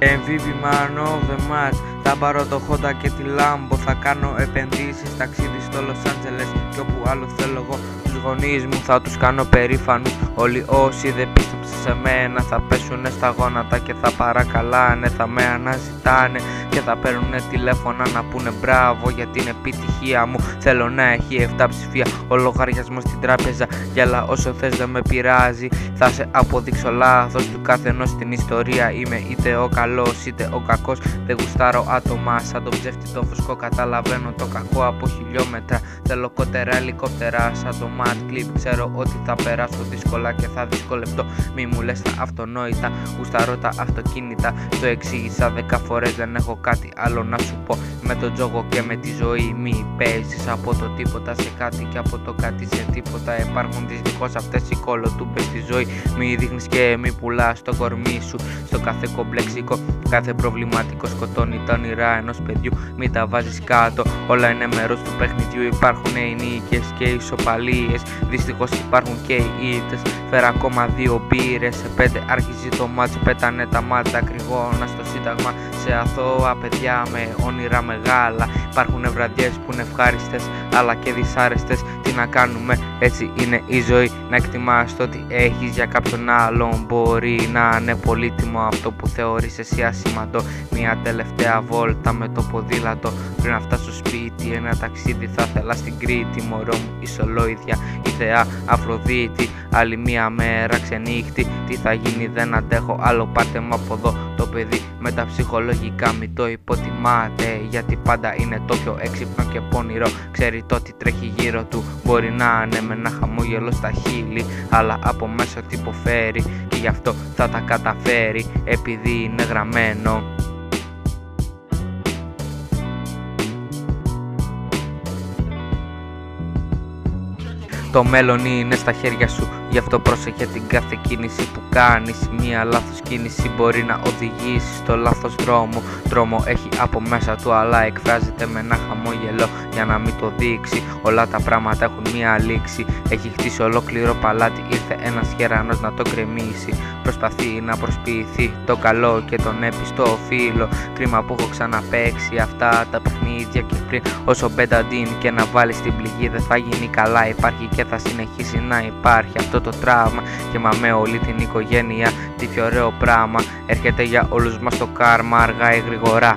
MVP man of the match. Θα πάρω το Honda και τη Lambo. Θα κάνω επενδύσεις, ταξίδι στο Los Angeles και όπου άλλο θέλω εγώ. Τους γονείς μου θα τους κάνω περήφανους. Όλοι όσοι δεν πίστεψαν σε μένα θα πέσουνε στα γόνατα και θα παρακαλάνε. Θα με αναζητάνε και θα παίρνουνε τηλέφωνα να πούνε μπράβο για την επιτυχία μου. Θέλω να έχει 7 ψηφία ο λογαριασμός στην τράπεζα. Γέλα όσο θες, δεν με πειράζει. Θα σε αποδείξω λάθος του καθενός στην ιστορία. Είμαι είτε ο καλός είτε ο κακός. Δεν γουστάρω άτομα σαν το ψεύτη το φουσκό. Καταλαβαίνω το κακό από χιλιόμετρα. Θέλω κότερα ελικόπτερα σαν το Mad Clip. Ξέρω ότι θα περάσω δύσκολα και θα δυσκολευτώ. Μη μου λες τα αυτονόητα. Γουστάρω τα αυτοκίνητα. Το εξήγησα 10 φορές, δεν έχω κάτι άλλο να σου πω. Με τον τζόγο και με τη ζωή μη παίζεις από το τίποτα σε κάτι και από το κάτι σε τίποτα. Υπάρχουν δυστυχώς αυτές οι κολοτούμπες στη ζωή. Μη δείχνεις και μη πουλάς το κορμί σου στο κάθε κομπλεξικό. Κάθε προβληματικό σκοτώνει τα όνειρά ενός παιδιού. Μην τα βάζεις κάτω, όλα είναι μέρος του παιχνιδιού. Υπάρχουν οι νίκες και οι ισοπαλίες. Δυστυχώς υπάρχουν και οι ήττες. Φέρα ακόμα 2 μπύρες. Σε 5 άρχιζε το μάτς. Πέτανε τα μάτια κρυγόνα στο σύνταγμα. Σε αθώα παιδιά με όνειρα μεγάλα. Υπάρχουν βραδιές που είναι ευχάριστες αλλά και δυσάρεστες. Τι να κάνουμε, έτσι είναι η ζωή. Να εκτιμάς το ότι έχεις για κάποιον άλλον. Μπορεί να είναι πολύτιμο αυτό που θεωρείς εσύ ασήμαντο. Μια τελευταία βόλτα με το ποδήλατο πριν να φτάσω σπίτι. Ένα ταξίδι θα θέλα στην Κρήτη. Μωρό μου ισολόιδια, η θεά Αφροδίτη. Άλλη μια μέρα ξενύχτη. Τι θα γίνει, δεν αντέχω άλλο. Πάρτε μου από εδώ το παιδί. Με τα ψυχολογικά μη το υποτιμάτε. Γιατί πάντα είναι το πιο έξυπνο και πονηρό. Ξέρει το τι τρέχει γύρω του. Μπορεί να είναι με ένα χαμόγελο στα χείλη, αλλά από μέσα τι υποφέρει. Και γι' αυτό θα τα καταφέρει, επειδή είναι γραμμένο. Το μέλλον είναι στα χέρια σου, γι' αυτό πρόσεχε την κάθε κίνηση που κάνεις. Μία λάθος κίνηση μπορεί να οδηγήσει στο λάθος δρόμο. Τρόμο έχει από μέσα του, αλλά εκφράζεται με ένα χαμόγελο για να μην το δείξει. Όλα τα πράγματα έχουν μία λήξη. Έχει χτίσει ολόκληρο παλάτι, ήρθε ένας γερανός να το γκρεμίσει. Προσπαθεί να προσποιηθεί το καλό και τον έπιστο φίλο. Κρίμα που έχω ξαναπαίξει αυτά τα παιχνίδια και πριν. Όσο μπενταντίν και να βάλεις την πληγή δεν θα γίνει καλά. Υπάρχει και θα συνεχίσει να υπάρχει αυτό το τραύμα. Και μα με όλη την οικογένεια τι πιο ωραίο πράγμα. Έρχεται για όλους μας το κάρμα αργά ή γρήγορα.